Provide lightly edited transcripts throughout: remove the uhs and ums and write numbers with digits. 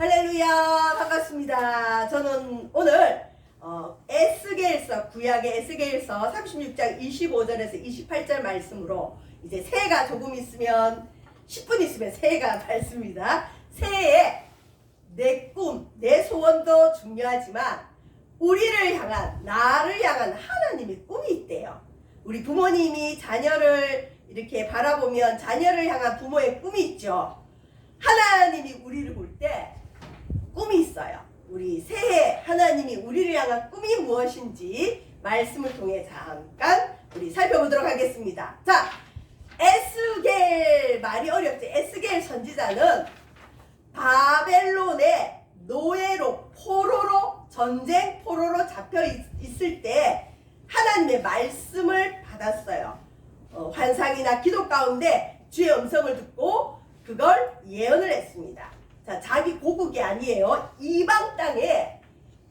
할렐루야, 반갑습니다. 저는 오늘 에스겔서, 구약의 에스겔서 36장 25절에서 28절 말씀으로 이제 새해가 조금 있으면 10분 있으면 새해가 밝습니다. 새해에 내 꿈, 내 소원도 중요하지만 우리를 향한, 나를 향한 하나님의 꿈이 있대요. 우리 부모님이 자녀를 이렇게 바라보면 자녀를 향한 부모의 꿈이 있죠. 하나님이 우리를 볼 때 꿈이 있어요. 우리 새해 하나님이 우리를 향한 꿈이 무엇인지 말씀을 통해 잠깐 우리 살펴보도록 하겠습니다. 자, 에스겔, 말이 어렵죠. 에스겔 선지자는 바벨론의 노예로, 포로로, 전쟁 포로로 잡혀 있을 때 하나님의 말씀을 받았어요. 환상이나 기도 가운데 주의 음성을 듣고 그걸 예언을 했습니다. 자, 자기 고국이 아니에요. 이방 땅에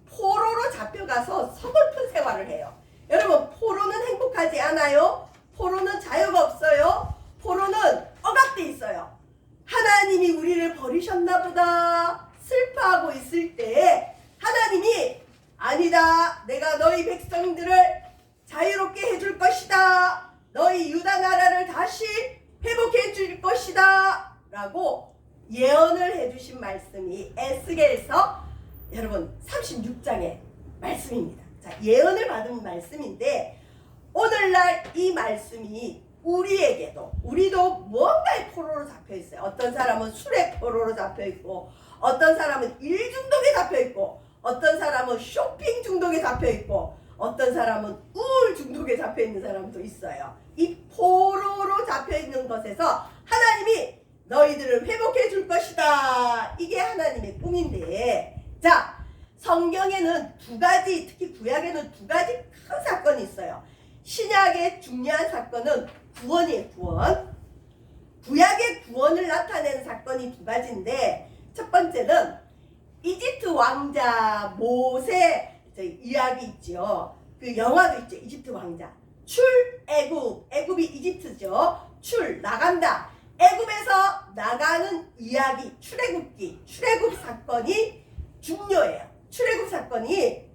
포로로 잡혀가서 서글픈 생활을 해요. 여러분, 포로는 행복하지 않아요? 포로는 자유가 없어요? 포로는 억압돼 있어요. 하나님이 우리를 버리셨나 보다 슬퍼하고 있을 때 하나님이 아니다, 내가 너희 백성들을 자유롭게 해줄 것이다, 너희 유다 나라를 다시 회복해 줄 것이다 라고 예언을 해주신 말씀이 에스겔서 여러분 36장의 말씀입니다. 자, 예언을 받은 말씀인데 오늘날 이 말씀이 우리에게도, 우리도 무언가의 포로로 잡혀있어요. 어떤 사람은 술의 포로로 잡혀있고, 어떤 사람은 일 중독에 잡혀있고, 어떤 사람은 쇼핑 중독에 잡혀있고, 어떤 사람은 우울 중독에 잡혀있는 사람도 있어요. 이 포로로 잡혀있는 것에서 하나님이 너희들을 회복해 줄 것이다. 이게 하나님의 꿈인데, 자, 성경에는 두 가지, 특히 구약에는 두 가지 큰 사건이 있어요. 신약의 중요한 사건은 구원이에요. 구원. 구약의 구원을 나타내는 사건이 두 가지인데, 첫 번째는 이집트 왕자 모세 이야기 있죠. 그 영화도 있죠. 이집트 왕자. 출애굽, 애굽이 이집트죠. 나간다. 애굽에서 나가는 이야기, 출애굽기, 출애굽 사건이 중요해요. 출애굽 사건이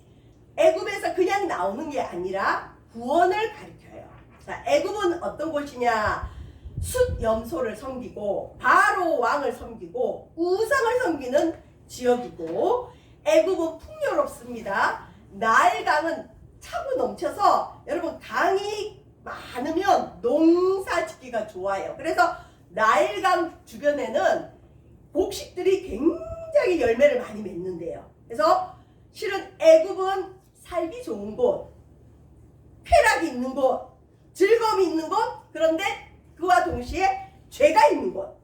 애굽에서 그냥 나오는 게 아니라 구원을 가리켜요. 자, 애굽은 어떤 곳이냐? 숫 염소를 섬기고 바로 왕을 섬기고 우상을 섬기는 지역이고, 애굽은 풍요롭습니다. 나일강은 차고 넘쳐서 여러분 강이 많으면 농사 짓기가 좋아요. 그래서 나일강 주변에는 곡식들이 굉장히 열매를 많이 맺는데요. 그래서 실은 애굽은 살기 좋은 곳, 쾌락이 있는 곳, 즐거움이 있는 곳, 그런데 그와 동시에 죄가 있는 곳.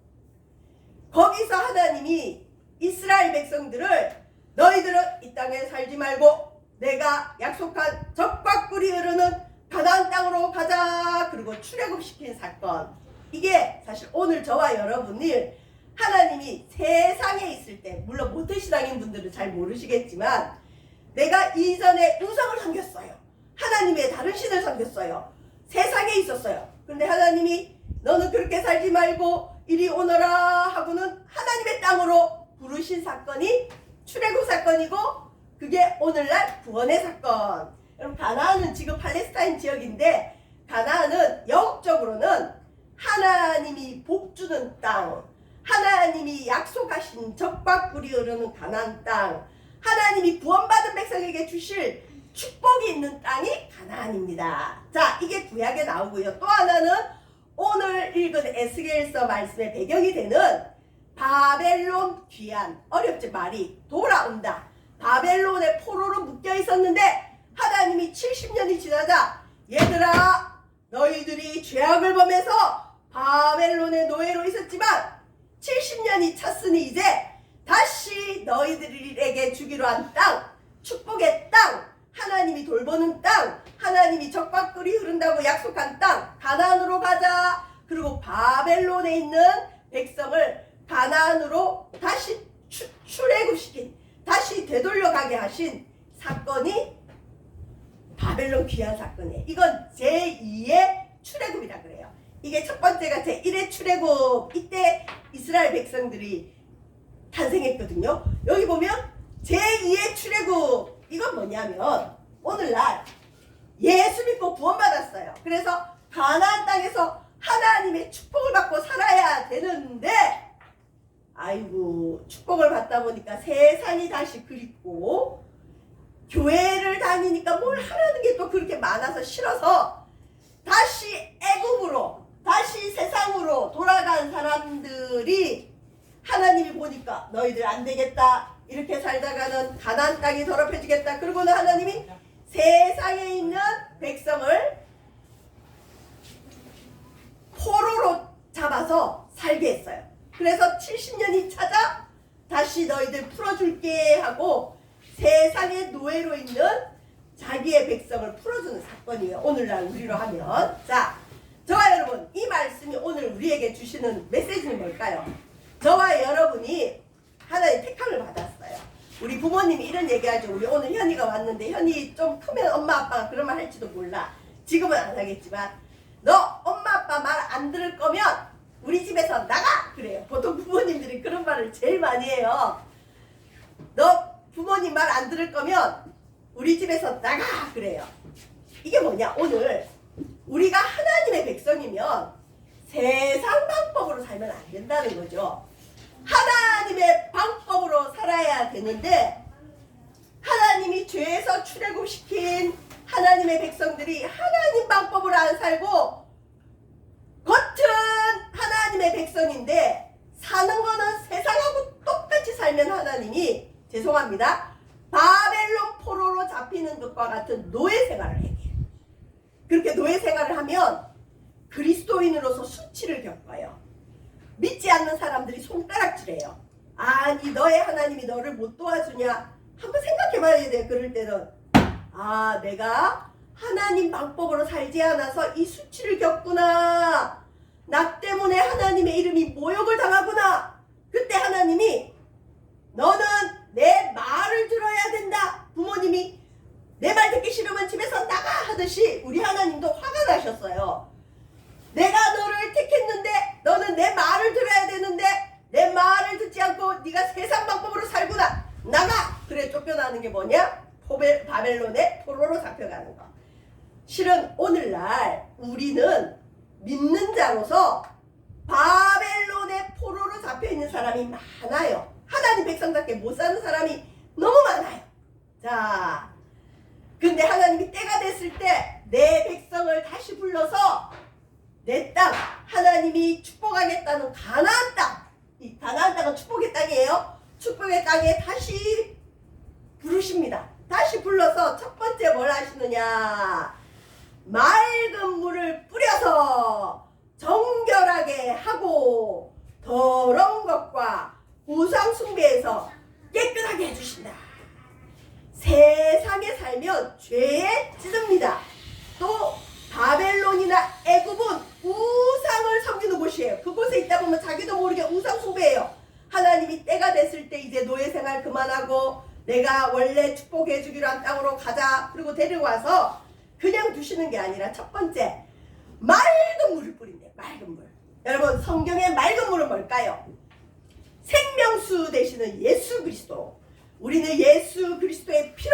거기서 하나님이 이스라엘 백성들을 너희들은 이 땅에 살지 말고 내가 약속한 젖과 꿀이 흐르는 가나안 땅으로 가자. 그리고 출애굽시킨 사건. 이게 사실 오늘 저와 여러분이 하나님이 세상에 있을 때, 물론 모태신앙인 분들은 잘 모르시겠지만 내가 이전에 우상을 섬겼어요. 하나님의 다른 신을 섬겼어요. 세상에 있었어요. 그런데 하나님이 너는 그렇게 살지 말고 이리 오너라 하고는 하나님의 땅으로 부르신 사건이 출애굽 사건이고, 그게 오늘날 구원의 사건. 여러분, 가나안은 지금 팔레스타인 지역인데 가나안은 영적으로는 하나님이 복주는 땅, 하나님이 약속하신 젖과 꿀이 흐르는 가나안 땅, 하나님이 구원받은 백성에게 주실 축복이 있는 땅이 가나안입니다. 자, 이게 구약에 나오고요. 또 하나는 오늘 읽은 에스겔서 말씀의 배경이 되는 바벨론 귀환, 어렵지 말이, 돌아온다. 바벨론의 포로로 묶여 있었는데 하나님이 70년이 지나자 얘들아, 너희들이 죄악을 범해서 바벨론의 노예로 있었지만 70년이 찼으니 이제 다시 너희들에게 주기로 한 땅, 축복의 땅, 하나님이 돌보는 땅, 하나님이 젖과 꿀이 흐른다고 약속한 땅, 가나안으로 가자. 그리고 바벨론에 있는 백성을 가나안으로 다시 출애굽시킨, 다시 되돌려가게 하신 사건이 바벨론 귀환 사건이에요. 이건 제2의 출애굽이라 그래요. 이게 첫 번째가 제1의 출애굽. 이때 이스라엘 백성들이 탄생했거든요. 여기 보면 제2의 출애굽, 이건 뭐냐면 오늘날 예수 믿고 구원받았어요. 그래서 가나안 땅에서 하나님의 축복을 받고 살아야 되는데, 아이고, 축복을 받다 보니까 세상이 다시 그립고 교회를 다니니까 뭘 하라는 게 또 그렇게 많아서 싫어서 다시 애굽으로, 다시 세상으로 돌아간 사람들이 하나님이 보니까 너희들 안 되겠다, 이렇게 살다가는 가나안 땅이 더럽혀지겠다. 그러고는 하나님이 세상에 있는 백성을 포로로 잡아서 살게 했어요. 그래서 70년이 찾아 다시 너희들 풀어줄게 하고 세상의 노예로 있는 자기의 백성을 풀어주는 사건이에요. 오늘날 우리로 하면. 자, 저와 여러분, 이 말씀이 오늘 우리에게 주시는 메시지는 뭘까요? 저와 여러분이 하나의 택함을 받았어요. 우리 부모님이 이런 얘기하죠. 우리 오늘 현이가 왔는데 현이 좀 크면 엄마 아빠가 그런 말 할지도 몰라. 지금은 안 하겠지만 너 엄마 아빠 말 안 들을 거면 우리 집에서 나가! 그래요. 보통 부모님들이 그런 말을 제일 많이 해요. 너 부모님 말 안 들을 거면 우리 집에서 나가! 그래요. 이게 뭐냐? 오늘 우리가 하나님의 백성이면 세상 방법으로 살면 안 된다는 거죠. 하나님의 방법으로 살아야 되는데, 하나님이 죄에서 출애굽시킨 하나님의 백성들이 하나님 방법으로 안 살고 겉은 하나님의 백성인데 사는 거는 세상하고 똑같이 살면 하나님이, 죄송합니다, 바벨론 포로로 잡히는 것과 같은 노예 생활을 해요. 그렇게 노예 생활을 하면 그리스도인으로서 수치를 겪어요. 믿지 않는 사람들이 손가락질해요. 아니, 너의 하나님이 너를 못 도와주냐? 한번 생각해봐야 돼요. 그럴 때는 아, 내가 하나님 방법으로 살지 않아서 이 수치를 겪구나. 나 때문에 하나님의 이름이 모욕을 당하구나. 그때 하나님이 너는 내 말을 들어야 된다. 부모님이 내 말 듣기 싫으면 집에서 나가 하듯이 우리 하나님도 화가 나셨어요. 내가 너를 택했는데 너는 내 말을 들어야 되는데 내 말을 듣지 않고 네가 세상 방법으로 살구나. 나가! 그래, 쫓겨나는 게 뭐냐? 바벨론의 포로로 잡혀가는 거. 실은 오늘날 우리는 믿는 자로서 바벨론의 포로로 잡혀있는 사람이 많아요. 하나님 백성답게 못 사는 사람이 너무 많아요. 자, 근데 하나님이 때가 됐을 때 내 백성을 다시 불러서 내 땅, 하나님이 축복하겠다는 가나안 땅, 이 가나안 땅은 축복의 땅이에요. 축복의 땅에 다시 부르십니다. 다시 불러서 첫 번째 뭘 하시느냐? 맑은 물을 뿌려서 정결하게 하고 더러운 것과 우상 숭배에서 깨끗하게 해주신다. 세상에 살면 죄에 찌듭니다. 또 바벨론이나 애굽은 우상을 섬기는 곳이에요. 그곳에 있다 보면 자기도 모르게 우상 숭배해요. 하나님이 때가 됐을 때 이제 노예 생활 그만하고 내가 원래 축복해 주기로 한 땅으로 가자. 그리고 데려와서 그냥 두시는 게 아니라 첫 번째, 맑은 물을 뿌린대요. 맑은 물. 여러분, 성경의 맑은 물은 뭘까요? 생명수 되시는 예수 그리스도. 우리는 예수 그리스도의 피로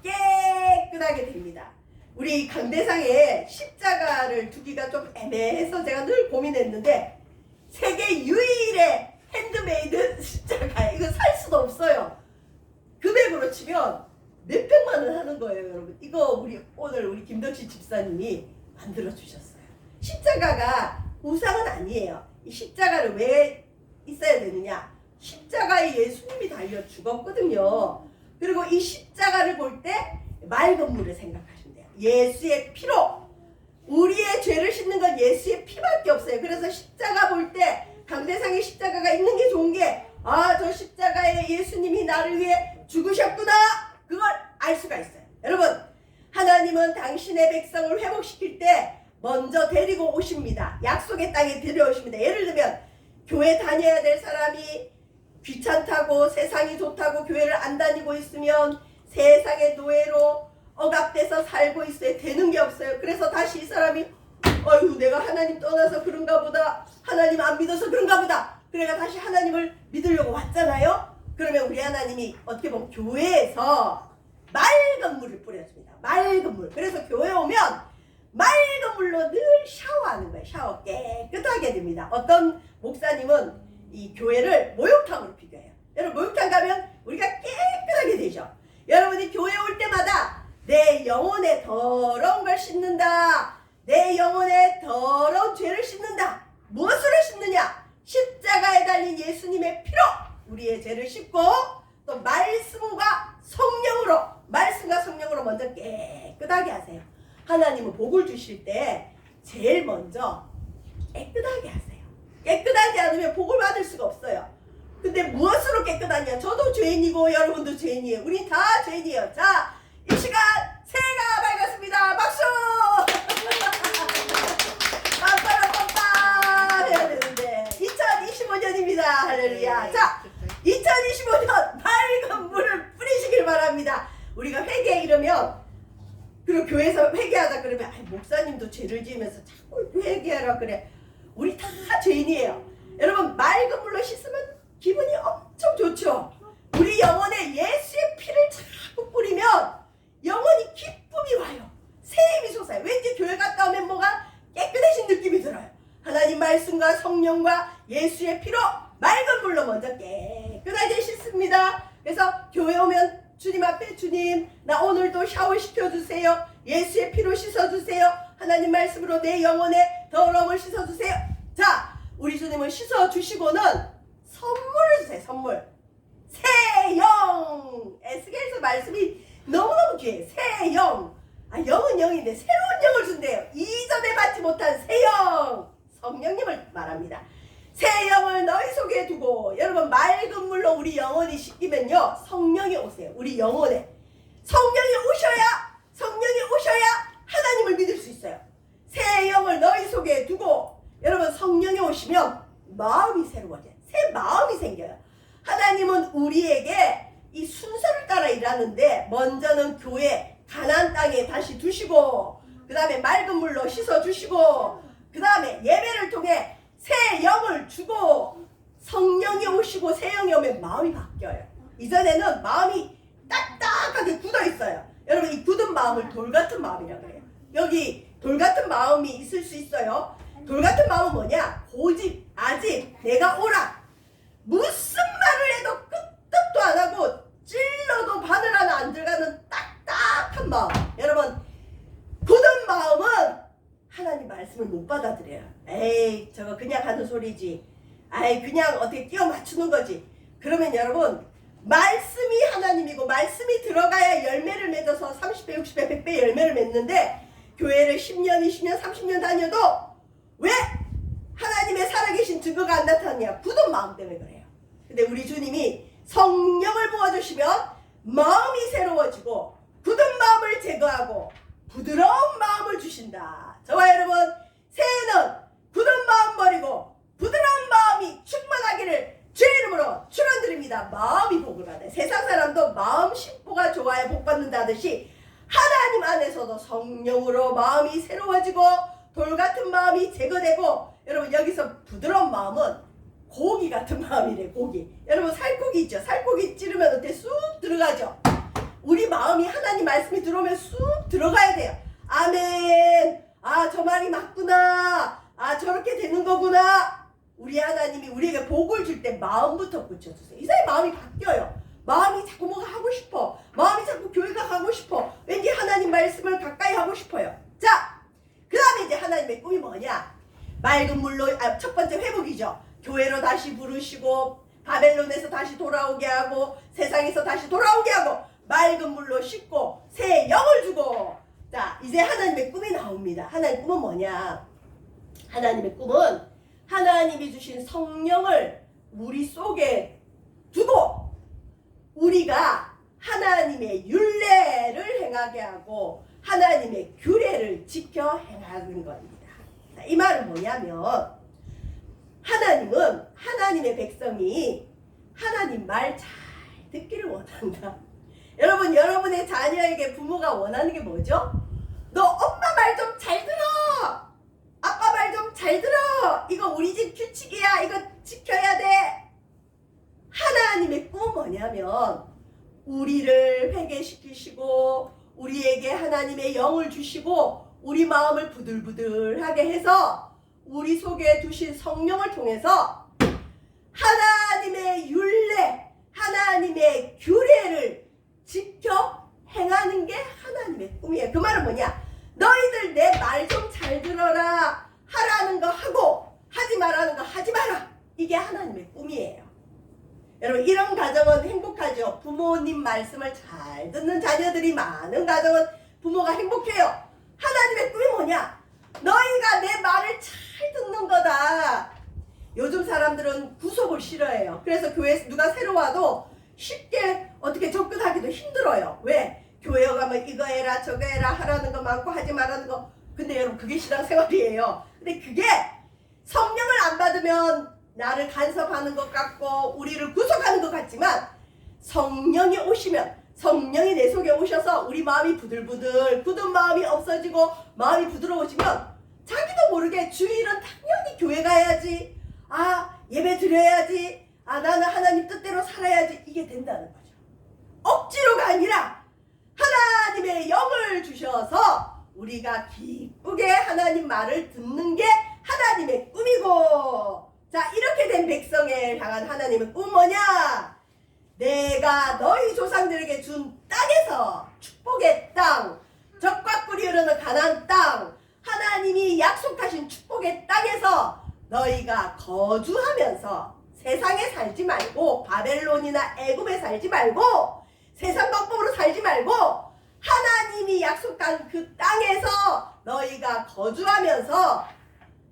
깨끗하게 됩니다. 우리 강대상에 십자가를 두기가 좀 애매해서 제가 늘 고민했는데 세계 유일의 핸드메이드 십자가, 이거 살 수도 없어요. 금액으로 치면 몇백만 원 하는 거예요, 여러분. 이거 오늘 우리 김덕시 집사님이 만들어 주셨어요. 십자가가 우상은 아니에요. 이 십자가를 왜 있어야 되느냐? 십자가에 예수님이 달려 죽었거든요. 그리고 이 십자가를 볼 때 맑은 물을 생각하시면 돼요. 예수의 피로. 우리의 죄를 씻는 건 예수의 피밖에 없어요. 그래서 십자가 볼 때 강대상에 십자가가 있는 게 좋은 게, 아, 저 십자가에 예수님이 나를 위해 죽으셨구나. 그걸 알 수가 있어요. 여러분, 하나님은 당신의 백성을 회복시킬 때 먼저 데리고 오십니다. 약속의 땅에 데려오십니다. 예를 들면 교회 다녀야 될 사람이 귀찮다고 세상이 좋다고 교회를 안 다니고 있으면 세상의 노예로 억압돼서 살고 있어요. 되는 게 없어요. 그래서 다시 이 사람이 어휴, 내가 하나님 떠나서 그런가 보다, 하나님 안 믿어서 그런가 보다, 그래가 다시 하나님을 믿으려고 왔잖아요. 그러면 우리 하나님이 어떻게 보면 교회에서 맑은 물을 뿌려줍니다. 맑은 물. 그래서 교회 오면 맑은 물로 늘 샤워하는 거예요. 샤워 깨끗하게 됩니다. 어떤 목사님은 이 교회를 목욕탕으로 비교해요. 여러분 목욕탕 가면 우리가 깨끗하게 되죠. 여러분이 교회 올 때마다 내 영혼의 더러운 걸 씻는다. 내 영혼의 더러운 죄를 씻는다. 무엇으로 씻느냐? 십자가에 달린 예수님의 피로 우리의 죄를 씻고 또 말씀과 성령으로 먼저 깨끗하게 하세요. 하나님은 복을 주실 때 제일 먼저 깨끗하게 하세요. 깨끗하지 않으면 복을 받을 수가 없어요. 근데 무엇으로 깨끗하냐? 저도 죄인이고 여러분도 죄인이에요. 우린 다 죄인이에요. 자, 이 시간 새해가 밝았습니다. 박수! 빰빠라빰빰 해야 되는데 2025년입니다. 할렐루야. 자, 2025년 맑은 물을 뿌리시길 바랍니다. 우리가 회개 이러면 그리고 교회에서 회개하자 그러면 목사님도 죄를 지으면서 자꾸 회개하라 그래. 우리 다 죄인이에요. 여러분 맑은 물로 씻으면 기분이 엄청 좋죠. 우리 영혼에 예수의 피를 자꾸 뿌리면 영혼이 기쁨이 와요. 새 힘이 솟아요. 왠지 교회 갔다 오면 뭐가 깨끗해진 느낌이 들어요. 하나님 말씀과 성령과 예수의 피로 맑은 물로 먼저 깨끗하게 씻습니다. 그래서 교회 오면 주님 앞에 주님 나 오늘도 샤워시켜주세요. 예수의 피로 씻어주세요. 하나님 말씀으로 내 영혼의 더러움을 씻어주세요. 자, 우리 주님을 씻어주시고는 선물을 주세요. 선물. 새 영. 에스겔서 말씀이 너무너무 귀해요. 새 영. 영은 영인데 새로운 영을 준대요. 이전에 받지 못한 새 영. 성령님을 말합니다. 새 영을 너희 속에 두고 여러분 맑은 물로 우리 영혼이 씻기면요 성령이 오세요. 우리 영혼에 성령이 오셔야 하나님을 믿을 수 있어요. 새 영을 너희 속에 두고 여러분 성령이 오시면 마음이 새로워져요. 새 마음이 생겨요. 하나님은 우리에게 이 순서를 따라 일하는데 먼저는 교회 가나안 땅에 다시 두시고 그 다음에 맑은 물로 씻어주시고 그 다음에 예배를 통해 새 영을 주고 성령이 오시고 새 영이 오면 마음이 바뀌어요. 이전에는 마음이 딱딱하게 굳어 있어요. 여러분 이 굳은 마음을 돌 같은 마음이라고 해요. 여기 돌 같은 마음이 있을 수 있어요. 돌 같은 마음은 뭐냐? 고집, 아집, 내가 오라. 무슨 말을 해도 끄떡도 안 하고 찔러도 바늘 하나 안 들어가는 딱딱한 마음. 여러분 굳은 마음은 하나님 말씀을 못 받아들여요. 에이 저거 그냥 하는 소리지. 아이 그냥 어떻게 끼워 맞추는 거지. 그러면 여러분 말씀이 하나님이고 말씀이 들어가야 열매를 맺어서 30배 60배 100배 열매를 맺는데 교회를 10년 20년 30년 다녀도 왜 하나님의 살아계신 증거가 안 나타나냐? 굳은 마음 때문에 그래요. 근데 우리 주님이 성령을 부어주시면 마음이 새로워지고 굳은 마음을 제거하고 부드러운 마음을 주신다. 저와 여러분 새해는 굳은 마음 버리고 부드러운 마음이 충만하기를 주의 이름으로 축원드립니다. 마음이 복을 받아요. 세상 사람도 마음 심보가 좋아야 복 받는다 하듯이 하나님 안에서도 성령으로 마음이 새로워지고 돌 같은 마음이 제거되고 여러분 여기서 부드러운 마음은 고기 같은 마음이래. 고기. 여러분 살코기 있죠. 살코기 찌르면 어때? 쑥 들어가죠. 우리 마음이 하나님 말씀이 들어오면 쑥 들어가야 돼요. 아멘. 아, 저 말이 맞구나. 아, 저렇게 되는 거구나. 우리 하나님이 우리에게 복을 줄 때 마음부터 고쳐주세요. 이 사람의 마음이 바뀌어요. 마음이 자꾸 뭐가 하고 싶어. 마음이 자꾸 교회가 가고 싶어. 왠지 하나님 말씀을 가까이 하고 싶어요. 자, 그 다음에 이제 하나님의 꿈이 뭐냐? 맑은 물로, 첫 번째 회복이죠. 교회로 다시 부르시고 바벨론에서 다시 돌아오게 하고 세상에서 다시 돌아오게 하고 맑은 물로 씻고 새 영을 주고. 자, 이제 하나님의 꿈이 나옵니다. 하나님의 꿈은 뭐냐? 하나님의 꿈은 하나님이 주신 성령을 우리 속에 두고 우리가 하나님의 율례를 행하게 하고 하나님의 규례를 지켜 행하는 겁니다. 자, 이 말은 뭐냐면 하나님은 하나님의 백성이 하나님 말 잘 듣기를 원한다. 여러분, 여러분의 자녀에게 부모가 원하는 게 뭐죠? 너 엄마 말 좀 잘 들어. 아빠 말 좀 잘 들어. 이거 우리 집 규칙이야. 이거 지켜야 돼. 하나님의 꿈은 뭐냐면 우리를 회개시키시고 우리에게 하나님의 영을 주시고 우리 마음을 부들부들하게 해서 우리 속에 두신 성령을 통해서 하나님의 율례, 하나님의 규례를 지켜 행하는 게 하나님의 꿈이에요. 그 말은 뭐냐? 너희들 내 말 좀 잘 들어라. 하라는 거 하고 하지 말라는 거 하지 마라. 이게 하나님의 꿈이에요. 여러분, 이런 가정은 행복하죠. 부모님 말씀을 잘 듣는 자녀들이 많은 가정은 부모가 행복해요. 하나님의 꿈이 뭐냐? 너희가 내 말을 잘 듣는 거다. 요즘 사람들은 구속을 싫어해요. 그래서 교회에서 누가 새로 와도 쉽게 어떻게 접근하기도 힘들어요. 왜? 교회 가면 이거 해라 저거 해라 하라는 거 많고 하지 말라는 거. 근데 여러분, 그게 신앙생활이에요. 근데 그게 성령을 안 받으면 나를 간섭하는 것 같고 우리를 구속하는 것 같지만, 성령이 오시면, 성령이 내 속에 오셔서 우리 마음이 부들부들 굳은 마음이 없어지고 마음이 부드러워지면 자기도 모르게 주일은 당연히 교회 가야지, 예배 드려야지, 나는 하나님 뜻대로 살아야지, 이게 된다는 거죠. 억지로가 아니라 하나님의 영을 주셔서 우리가 기쁘게 하나님 말을 듣는 게 하나님의 꿈이고, 자, 이렇게 된 백성을 향한 하나님의 꿈은 뭐냐? 내가 너희 조상들에게 준 땅에서, 축복의 땅, 젖과 꿀이 흐르는 가나안 땅, 하나님이 약속하신 축복의 땅에서 너희가 거주하면서 세상에 살지 말고, 바벨론이나 애굽에 살지 말고, 세상 방법으로 살지 말고 하나님이 약속한 그 땅에서 너희가 거주하면서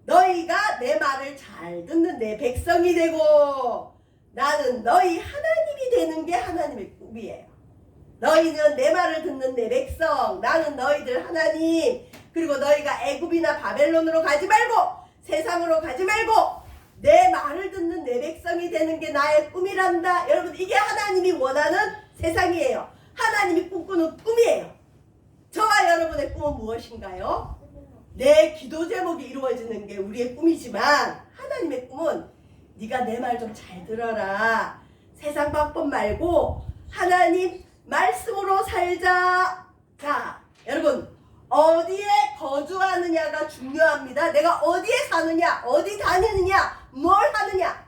너희가 내 말을 잘 듣는 내 백성이 되고, 나는 너희 하나님이 되는 게 하나님의 꿈이에요. 너희는 내 말을 듣는 내 백성, 나는 너희들 하나님. 그리고 너희가 애굽이나 바벨론으로 가지 말고 세상으로 가지 말고 내 말을 듣는 내 백성이 되는 게 나의 꿈이란다. 여러분, 이게 하나님이 원하는 세상이에요. 하나님이 꿈꾸는 꿈이에요. 저와 여러분의 꿈은 무엇인가요? 내 기도 제목이 이루어지는 게 우리의 꿈이지만, 하나님의 꿈은 네가 내 말 좀 잘 들어라. 세상 방법 말고 하나님 말씀으로 살자. 자, 여러분, 어디에 거주하느냐가 중요합니다. 내가 어디에 사느냐, 어디 다니느냐, 뭘 하느냐.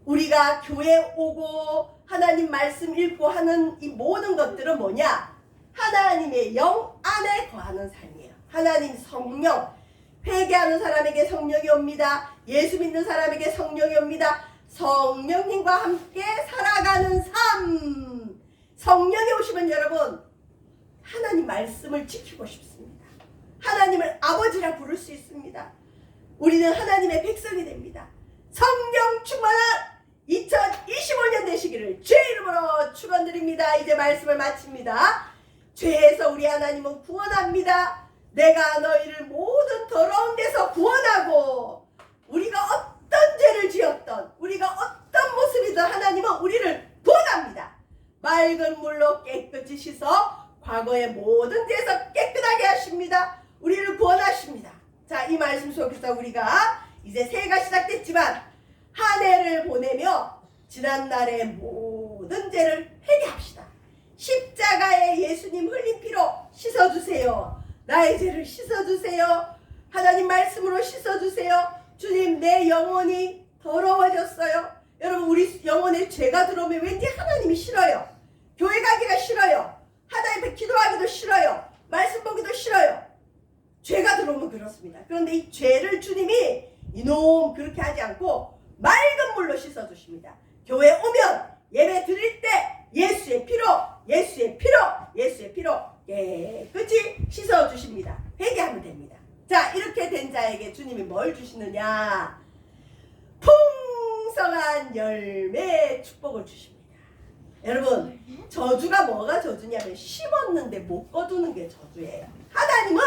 우리가 교회 오고 하나님 말씀 읽고 하는 이 모든 것들은 뭐냐? 하나님의 영 안에 거하는 삶이에요. 하나님 성령, 회개하는 사람에게 성령이 옵니다. 예수 믿는 사람에게 성령이 옵니다. 성령님과 함께 살아가는 삶. 성령이 오시면 여러분, 하나님 말씀을 지키고 싶습니다. 하나님을 아버지라 부를 수 있습니다. 우리는 하나님의 백성이 됩니다. 성령 충만한 2025년 되시기를 주의 이름으로 축원드립니다. 이제 말씀을 마칩니다. 죄에서 우리 하나님은 구원합니다. 내가 너희를 모든 더러운 데서 구원하고, 우리가 어떤 죄를 지었던, 우리가 어떤 모습이든 하나님은 우리를 구원합니다. 맑은 물로 깨끗이 씻어 과거의 모든 데서 깨끗하게 하십니다. 우리를 구원하십니다. 자, 이 말씀 속에서 우리가 이제 새해가 시작됐지만 한 해를 보내며 지난날의 모든 죄를 회개합시다. 십자가에 예수님 흘린 피로 씻어주세요. 나의 죄를 씻어주세요. 하나님 말씀으로 씻어주세요. 주님, 내 영혼이 더러워졌어요. 여러분, 우리 영혼에 죄가 들어오면 왠지 하나님이 싫어요. 교회 가기가 싫어요. 하나님 앞에 기도하기도 싫어요. 말씀 보기도 싫어요. 죄가 들어오면 그렇습니다. 그런데 이 죄를 주님이 이놈 그렇게 하지 않고 맑은 물로 씻어주십니다. 교회 오면 예배 드릴 때 예수의 피로, 예수의 피로, 예수의 피로 깨끗이 씻어주십니다. 회개하면 됩니다. 자, 이렇게 된 자에게 주님이 뭘 주시느냐? 풍성한 열매의 축복을 주십니다. 여러분, 저주가 뭐가 저주냐면 심었는데 못 거두는 게 저주예요. 하나님은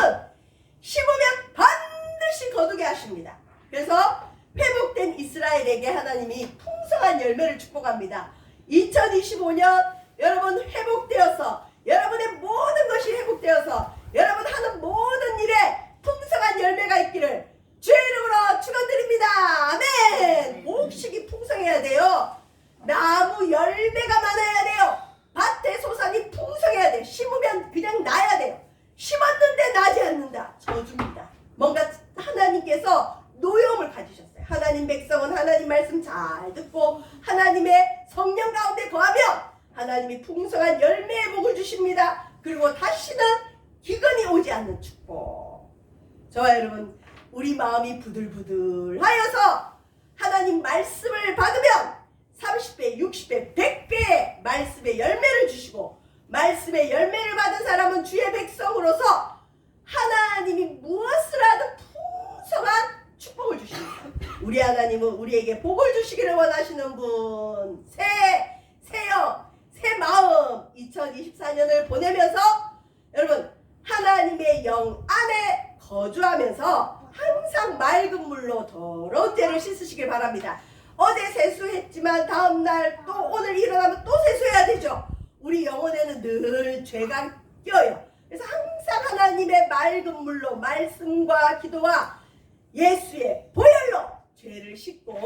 심으면 반드시 거두게 하십니다. 그래서 회복된 이스라엘에게 하나님이 풍성한 열매를 축복합니다. 2025년 여러분 회복되어서, 여러분의 모든 것이 회복되어서 여러분 하는 모든 일에 풍성한 열매가 있기를 주의 이름으로 축원드립니다. 아멘. 곡식이 풍성해야 돼요. 나무 열매가 많아야 돼요. 밭에 소산이 풍성해야 돼요. 심으면 그냥 나야 돼요. 심었는데 나지 않는다. 저주입니다. 뭔가 하나님께서 노여움을 가지셨어요. 하나님 백성은 하나님 말씀 잘 듣고 하나님의 성령 가운데 거하며 하나님이 풍성한 열매의 복을 주십니다. 그리고 다시는 기근이 오지 않는 축복. 저와 여러분, 우리 마음이 부들부들하여서 하나님 말씀을 받으면 30배, 60배, 100배의 말씀의 열매를 주시고, 말씀의 열매를 받은 사람은 주의 백성으로서 하나님이 무엇을 하든 풍성한 축복을 주십니다. 우리 하나님은 우리에게 복을 주시기를 원하시는 분, 새 마음 2024년을 보내면서 여러분, 하나님의 영 안에 거주하면서 항상 맑은 물로 더러운 죄를 씻으시길 바랍니다. 어제 세수했지만 다음날 또 오늘 일어나면 또 세수해야 되죠. 우리 영혼에는 늘 죄가 껴요. 그래서 항상 하나님의 맑은 물로 말씀과 기도와 예수의 보혈로 죄를 씻고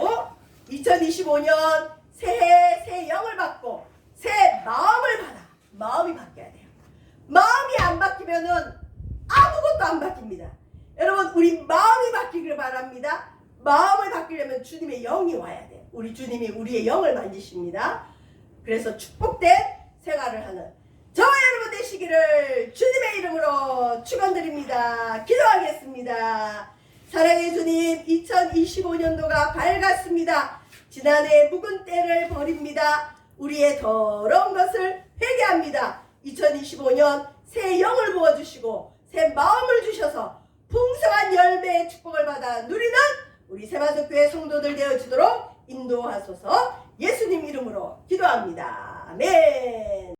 2025년 새해 새 영을 받고 새 마음을 받아. 마음이 바뀌어야 돼요. 마음이 안 바뀌면은 아무것도 안 바뀝니다. 여러분, 우리 마음이 바뀌기를 바랍니다. 마음을 바뀌려면 주님의 영이 와야 돼요. 우리 주님이 우리의 영을 만지십니다. 그래서 축복된 생활을 하는 저와 여러분 되시기를 주님의 이름으로 축원드립니다. 기도하겠습니다. 사랑의 주님, 2025년도가 밝았습니다. 지난해 묵은 때를 버립니다. 우리의 더러운 것을 회개합니다. 2025년 새 영을 부어주시고 새 마음을 주셔서 풍성한 열매의 축복을 받아 누리는 우리 세마석교회 성도들 되어주도록 인도하소서. 예수님 이름으로 기도합니다. 아멘.